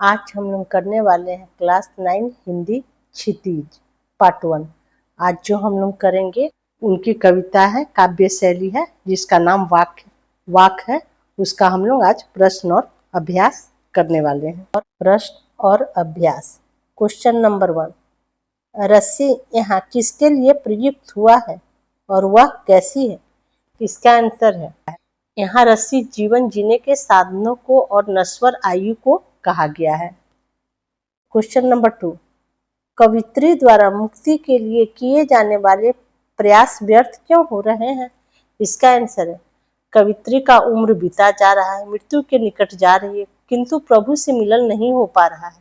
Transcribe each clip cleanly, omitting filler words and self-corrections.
आज हम लोग करने वाले हैं क्लास 9 हिंदी क्षितिज पार्ट 1। आज जो हम लोग करेंगे उनकी कविता है, काव्य शैली है जिसका नाम वाक है। उसका हम लोग आज प्रश्न और अभ्यास करने वाले हैं। और प्रश्न और अभ्यास। क्वेश्चन नंबर 1, रस्सी यहाँ किसके लिए प्रयुक्त हुआ है और वह कैसी है? इसका आंसर है, यहाँ रस्सी जीवन जीने के साधनों को और नश्वर आयु को कहा गया है। क्वेश्चन नंबर 2, कवित्री द्वारा मुक्ति के लिए किए जाने वाले प्रयास व्यर्थ क्यों हो रहे हैं? इसका आंसर है, कवित्री का उम्र बीता जा रहा है, मृत्यु के निकट जा रही है, किंतु प्रभु से मिलन नहीं हो पा रहा है।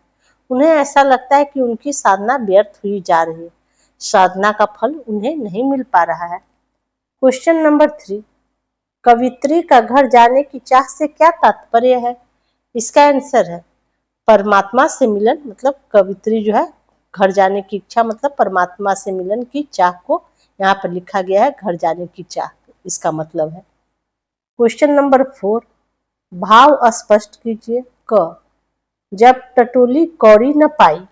उन्हें ऐसा लगता है कि उनकी साधना व्यर्थ हुई जा रही है, साधना का फल उन्हें नहीं मिल पा रहा है। क्वेश्चन नंबर 3, कवित्री का घर जाने की चाह से क्या तात्पर्य है? इसका आंसर है, परमात्मा से मिलन, मतलब कवित्री जो है घर जाने की इच्छा मतलब परमात्मा से मिलन की चाह को यहाँ पर लिखा गया है, घर जाने की चाह, इसका मतलब है। क्वेश्चन नंबर 4, भाव स्पष्ट कीजिए। क, जब टटोली कौड़ी न पाई।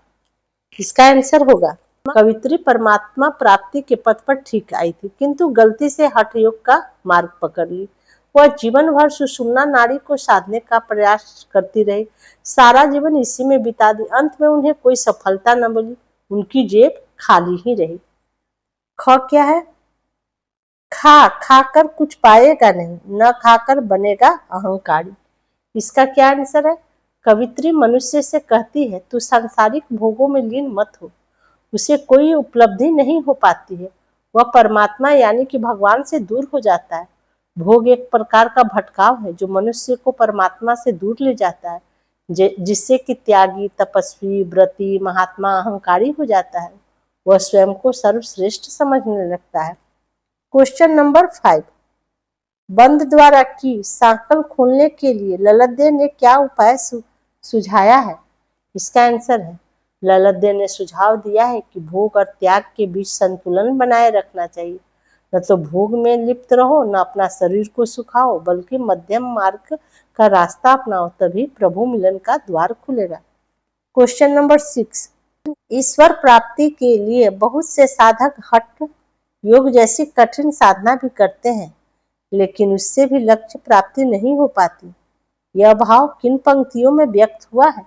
इसका आंसर होगा, कवित्री परमात्मा प्राप्ति के पथ पर ठीक आई थी, किंतु गलती से हठ योग का मार्ग पकड़ ली। वह जीवन भर सुषुम्ना नाड़ी को साधने का प्रयास करती रही, सारा जीवन इसी में बिता दी, अंत में उन्हें कोई सफलता न मिली, उनकी जेब खाली ही रही। ख क्या है? खाकर कुछ पाएगा नहीं, न खाकर बनेगा अहंकारी। इसका क्या आंसर है? कवित्री मनुष्य से कहती है, तू सांसारिक भोगों में लीन मत हो, उसे कोई उपलब्धि नहीं हो पाती है, वह परमात्मा यानी कि भगवान से दूर हो जाता है। भोग एक प्रकार का भटकाव है जो मनुष्य को परमात्मा से दूर ले जाता है, जिससे कि त्यागी, तपस्वी, व्रती, महात्मा अहंकारी हो जाता है, वह स्वयं को सर्वश्रेष्ठ समझने लगता है। क्वेश्चन नंबर 5, बंद द्वारा की सांकल खोलने के लिए ललतदेव ने क्या उपाय सुझाया है? इसका आंसर है, ललतदेव ने सुझाव दिया है कि भोग और त्याग के बीच संतुलन बनाए रखना चाहिए, न तो भोग में लिप्त रहो, न अपना शरीर को सुखाओ, बल्कि मध्यम मार्ग का रास्ता अपनाओ, तभी प्रभु मिलन का द्वार खुलेगा। क्वेश्चन नंबर 6, ईश्वर प्राप्ति के लिए बहुत से साधक हठ योग जैसी कठिन साधना भी करते हैं, लेकिन उससे भी लक्ष्य प्राप्ति नहीं हो पाती। यह भाव किन पंक्तियों में व्यक्त हुआ है?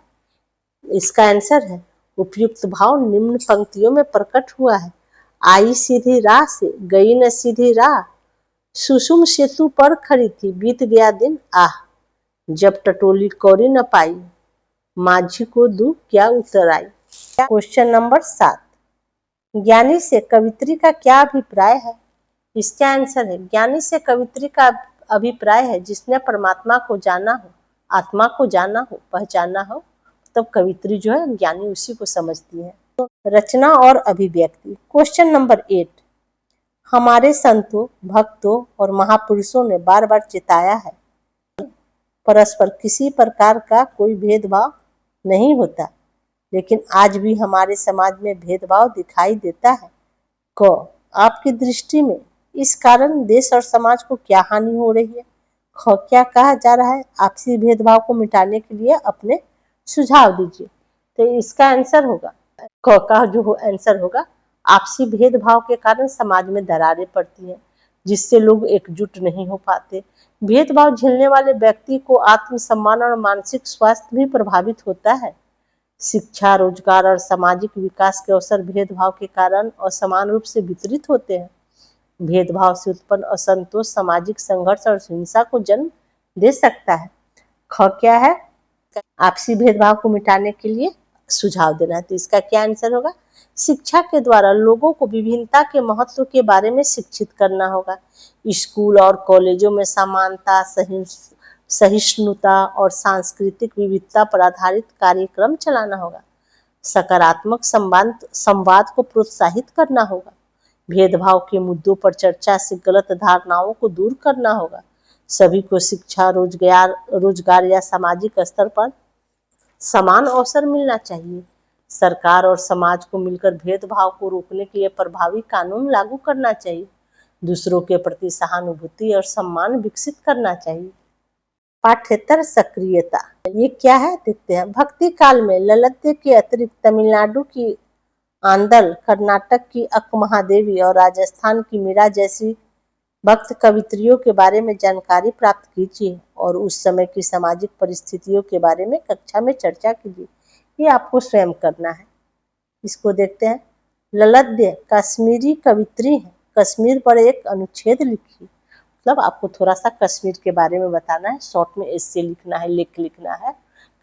इसका आंसर है, उपयुक्त भाव निम्न पंक्तियों में प्रकट हुआ है। आई सीधी राह से गई न सीधी राह, सुषुम सेतु पर खड़ी थी बीत गया दिन आह, जब टटोली कौड़ी न पाई, माझी को दुख क्या उतर आई। क्वेश्चन नंबर 7, ज्ञानी से कवित्री का क्या अभिप्राय है? इसका आंसर है, ज्ञानी से कवित्री का अभिप्राय है जिसने परमात्मा को जाना हो, आत्मा को जाना हो, पहचाना हो, तब कवित्री जो है ज्ञानी उसी को समझती है। तो रचना और अभिव्यक्ति। क्वेश्चन नंबर 8, हमारे संतों, भक्तों और महापुरुषों ने बार बार चिताया है, परस्पर किसी प्रकार का कोई भेदभाव नहीं होता, लेकिन आज भी हमारे समाज में भेदभाव दिखाई देता है। क, आपकी दृष्टि में इस कारण देश और समाज को क्या हानि हो रही है? ख, क्या कहा जा रहा है? आपसी भेदभाव को मिटाने के लिए अपने सुझाव दीजिए। तो इसका आंसर होगा, क का जो आंसर होगा, आपसी भेदभाव के कारण समाज में दरारें पड़ती हैं, जिससे लोग एकजुट नहीं हो पाते। भेदभाव झेलने वाले व्यक्ति को आत्मसम्मान और मानसिक स्वास्थ्य भी प्रभावित होता है। शिक्षा, रोजगार और सामाजिक विकास के अवसर भेदभाव के कारण असमान रूप से वितरित होते हैं। भेदभाव से उत्पन्न असंतोष सामाजिक संघर्ष और हिंसा को जन्म दे सकता है। ख क्या है? आपसी भेदभाव को मिटाने के लिए सुझाव देना है, तो इसका क्या आंसर होगा? शिक्षा के द्वारा लोगों को विभिन्नता के महत्व के बारे में शिक्षित करना होगा। स्कूल और कॉलेजों में समानता, सहिष्णुता और सांस्कृतिक विविधता पर आधारित कार्यक्रम चलाना होगा। सकारात्मक संवाद को प्रोत्साहित करना होगा। भेदभाव के मुद्दों पर चर्चा से गलत धारणाओं को दूर करना होगा। सभी को शिक्षा, रोजगार या सामाजिक स्तर पर समान अवसर मिलना चाहिए। सरकार और समाज को मिलकर भेदभाव को रोकने के लिए प्रभावी कानून लागू करना चाहिए। दूसरों के प्रति सहानुभूति और सम्मान विकसित करना चाहिए। पाठ्येतर सक्रियता, ये क्या है देखते हैं। भक्ति काल में ललित के अतिरिक्त तमिलनाडु की आंदल, कर्नाटक की अक्कमहादेवी और राजस्थान की मीरा जैसी भक्त कवित्रियों के बारे में जानकारी प्राप्त कीजिए और उस समय की सामाजिक परिस्थितियों के बारे में कक्षा में चर्चा कीजिए। ये आपको स्वयं करना है। इसको देखते हैं। ललद्य कश्मीरी कवित्री है। कश्मीर पर एक अनुच्छेद लिखिए, मतलब आपको थोड़ा सा कश्मीर के बारे में बताना है, शॉर्ट में एस्से लिखना है, लेख लिखना है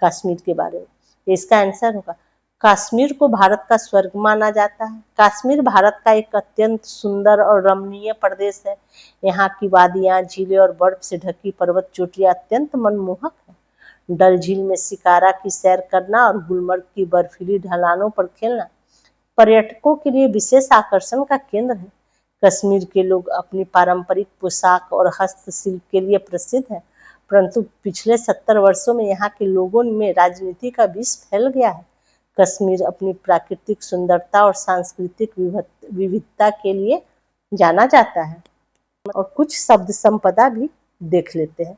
कश्मीर के बारे में। इसका आंसर होगा कश्मीर को भारत का स्वर्ग माना जाता है। कश्मीर भारत का एक अत्यंत सुंदर और रमणीय प्रदेश है। यहाँ की वादियाँ, झीलें और बर्फ से ढकी पर्वत चोटियाँ अत्यंत मनमोहक है। डल झील में शिकारा की सैर करना और गुलमर्ग की बर्फीली ढलानों पर खेलना पर्यटकों के लिए विशेष आकर्षण का केंद्र है। कश्मीर के लोग अपनी पारंपरिक पोशाक और हस्तशिल्प के लिए प्रसिद्ध हैं, परंतु पिछले 70 वर्षों में यहाँ के लोगों में राजनीति का विष फैल गया है। कश्मीर अपनी प्राकृतिक सुंदरता और सांस्कृतिक विविधता के लिए जाना जाता है। और कुछ शब्द संपदा भी देख लेते हैं।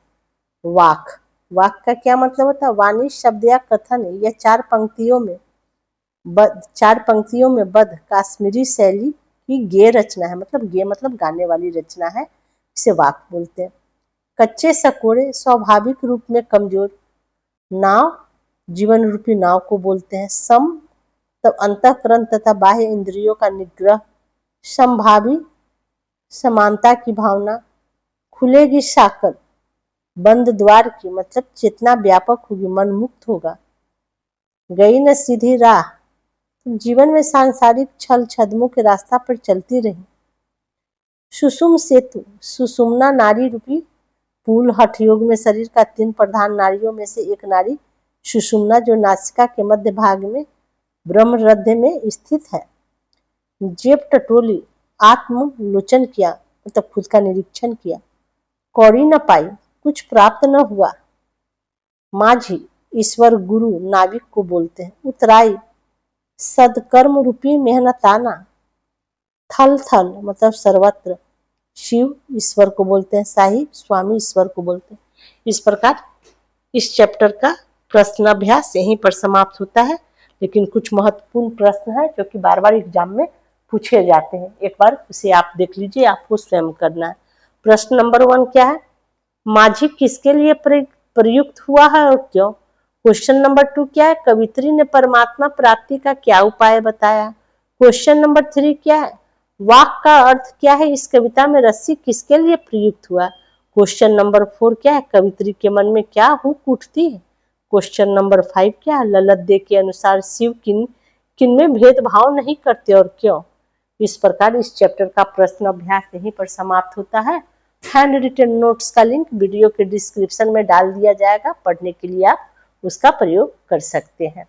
वाक, वाक का क्या मतलब होता है? वाणी, शब्द या कथन। यह चार पंक्तियों में बद्ध काश्मीरी शैली की गेय रचना है। मतलब गेय मतलब गाने वाली रचना है, इसे वाक बोलते हैं। कच्चे सकोड़े, स्वाभाविक रूप में कमजोर। नाव, जीवन रूपी नाव को बोलते हैं। सम, तब अंतःकरण तथा बाह्य इंद्रियों का निग्रह। संभावी, समानता की भावना। खुलेगी साकर, बंद द्वार की, मतलब चेतना व्यापक होगी, मन मुक्त होगा। गई न सीधी राह, जीवन में सांसारिक छल छद्मों के रास्ता पर चलती रही। सुषुम सेतु, सुषुम्ना नारी रूपी पुल। हठ योग में शरीर का 3 प्रधान नाड़ियों में से एक नाड़ी सुषुम्ना, जो नासिका के मध्य भाग में ब्रह्मरध्य में स्थित है। जेब टटोली, आत्मलोचन किया, मतलब खुद का निरीक्षण किया। कौड़ी न पाई, कुछ प्राप्त न हुआ। माझी, ईश्वर गुरु नाविक को बोलते हैं। उतराई, सदकर्म रूपी मेहनताना। थल थल, मतलब सर्वत्र। शिव, ईश्वर को बोलते हैं। साहिब, स्वामी, ईश्वर को बोलते हैं। इस प्रकार इस चैप्टर का प्रश्नाभ्यास यहीं पर समाप्त होता है, लेकिन कुछ महत्वपूर्ण प्रश्न है जो कि बार बार एग्जाम में पूछे जाते हैं। एक बार उसे आप देख लीजिए, आपको स्वयं करना है। प्रश्न नंबर 1 क्या है? माझी किसके लिए प्रयुक्त हुआ है और क्यों? क्वेश्चन नंबर 2 क्या है? कवित्री ने परमात्मा प्राप्ति का क्या उपाय बताया? क्वेश्चन नंबर 3 क्या है? वाक का अर्थ क्या है? इस कविता में रस्सी किसके लिए प्रयुक्त हुआ? क्वेश्चन नंबर 4 क्या है? कवित्री के मन में क्या हुक उठती है? क्वेश्चन नंबर 5 क्या है? ललद्य के अनुसार शिव किन में भेदभाव नहीं करते और क्यों? इस प्रकार इस चैप्टर का प्रश्न अभ्यास यहीं पर समाप्त होता है। हैंड रिटन नोट्स का लिंक वीडियो के डिस्क्रिप्शन में डाल दिया जाएगा, पढ़ने के लिए आप उसका प्रयोग कर सकते हैं।